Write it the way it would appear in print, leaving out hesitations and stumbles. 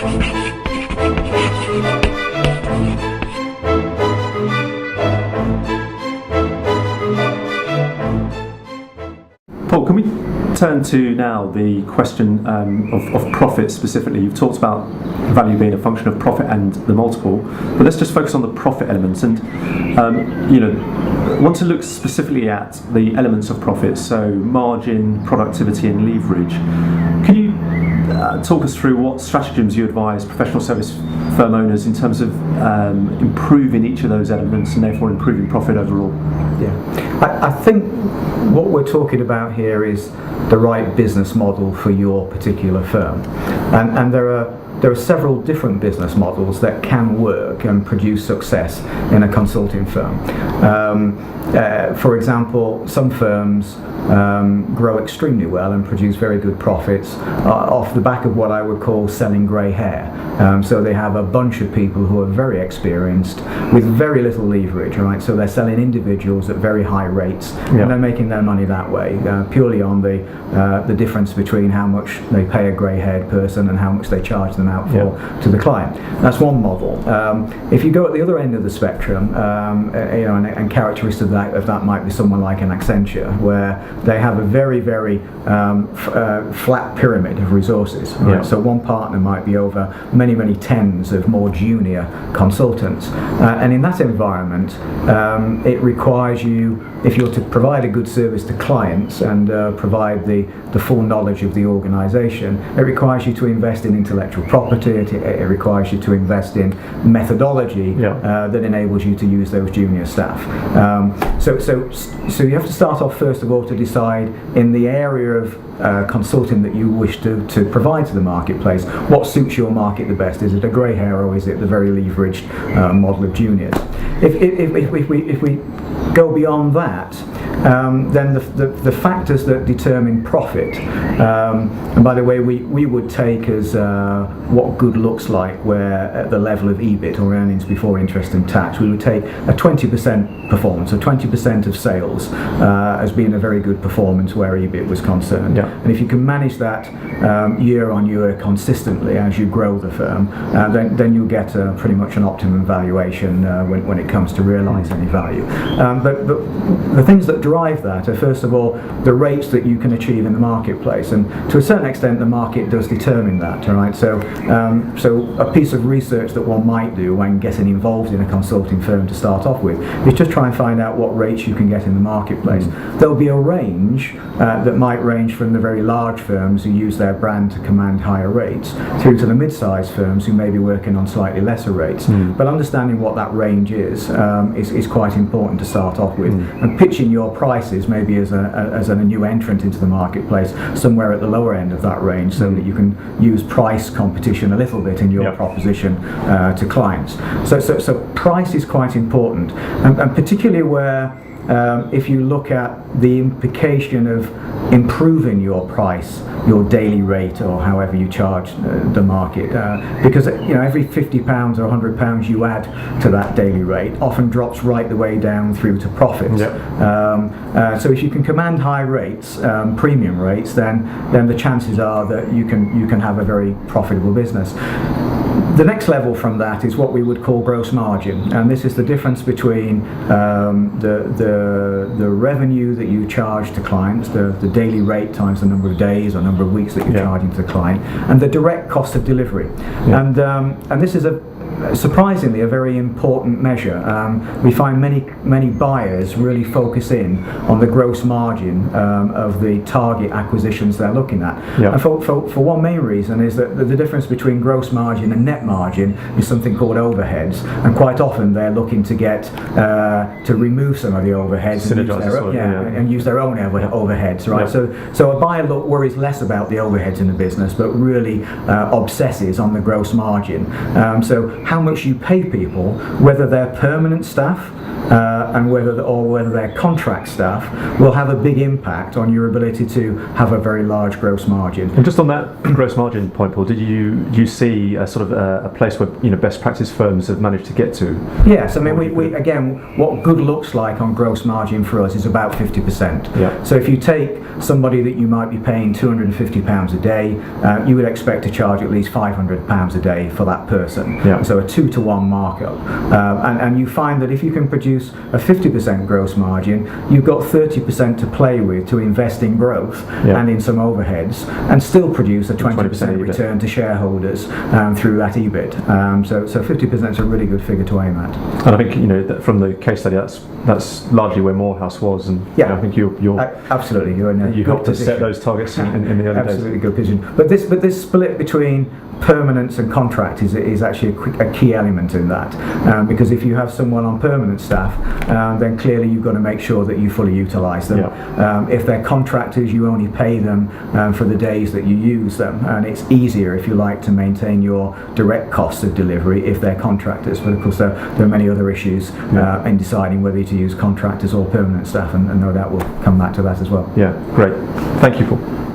Paul, can we turn to now the question of profit specifically? You've talked about value being a function of profit and the multiple, but let's just focus on the profit elements and want to look specifically at the elements of profit, so margin, productivity and leverage. Can you talk us through what stratagems you advise professional service firm owners in terms of improving each of those elements and therefore improving profit overall? Yeah, I think what we're talking about here is the right business model for your particular firm, and there are several different business models that can work and produce success in a consulting firm. For example, some firms grow extremely well and produce very good profits off the back of what I would call selling grey hair. So they have a bunch of people who are very experienced with very little leverage, right? So they're selling individuals at very high rates, and they're making their money that way, purely on the difference between how much they pay a grey-haired person and how much they charge them out for to the client. That's one model. If you go at the other end of the spectrum, and characteristic of that might be someone like an Accenture, where they have a very, very flat pyramid of resources. Right? So one partner might be over many, many tens of more junior consultants. And in that environment, it requires you, if you're to provide a good service to clients and provide the full knowledge of the organisation, it requires you to invest in intellectual property, it requires you to invest in methodology that enables you to use those junior staff. So you have to start off first of all to decide in the area of consulting that you wish to provide to the marketplace, what suits your market the best. Is it a grey hair or is it the very leveraged model of juniors? If we go beyond that, then the factors that determine profit, and by the way, we would take as what good looks like, where at the level of EBIT or earnings before interest and tax, we would take a 20% performance, so 20% of sales as being a very good performance where EBIT was concerned. And if you can manage that year on year consistently as you grow the firm, then you'll get pretty much an optimum valuation when it comes to realise any value. But the things that drive that are, first of all, the rates that you can achieve in the marketplace, and to a certain extent the market does determine that, all right? So a piece of research that one might do when getting involved in a consulting firm to start off with is just try and find out what rates you can get in the marketplace. There'll be a range that might range from the very large firms who use their brand to command higher rates through to the mid-sized firms who may be working on slightly lesser rates. But understanding what that range is quite important to start off with, and pitching your prices maybe as a new entrant into the marketplace somewhere at the lower end of that range, so that you can use price competition a little bit in your proposition to clients. So price is quite important, and particularly where if you look at the implication of improving your price, your daily rate, or however you charge the market, because every £50 or £100 you add to that daily rate often drops right the way down through to profits. So if you can command high rates, premium rates, then the chances are that you can have a very profitable business. The next level from that is what we would call gross margin, and this is the difference between the revenue that you charge to clients, the daily rate times the number of days or number of weeks that you're charging to the client, and the direct cost of delivery. And this is surprisingly a very important measure. We find many buyers really focus in on the gross margin of the target acquisitions they're looking at. And for one main reason is that the difference between gross margin and net margin is something called overheads, and quite often they're looking to get to remove some of the overheads and use their own overheads, right? So a buyer worries less about the overheads in the business, but really obsesses on the gross margin. So how much you pay people, whether they're permanent staff and whether they're contract staff will have a big impact on your ability to have a very large gross margin. And just on that gross margin point, Paul, did you see a sort of a place where best practice firms have managed to get to? Yes, I mean we again, what good looks like on gross margin for us is about 50%. Yeah. So if you take somebody that you might be paying £250 a day, you would expect to charge at least £500 a day for that person. Yeah. So a 2-to-1 markup, and you find that if you can produce a 50% gross margin, you've got 30% to play with to invest in growth and in some overheads, and still produce a 20% return to shareholders through that EBIT. So 50% is a really good figure to aim at. And I think that from the case study, that's largely where Moorhouse was, and I think you're absolutely you're in a you helped us set those targets in the early days. Absolutely good position. But this split between permanence and contract is actually a key element in that, because if you have someone on permanent staff, then clearly you've got to make sure that you fully utilise them. If they're contractors, you only pay them for the days that you use them, and it's easier, if you like, to maintain your direct costs of delivery if they're contractors. But of course there are many other issues in deciding whether to use contractors or permanent staff, and no doubt we'll come back to that as well. Yeah, great. Thank you, Paul.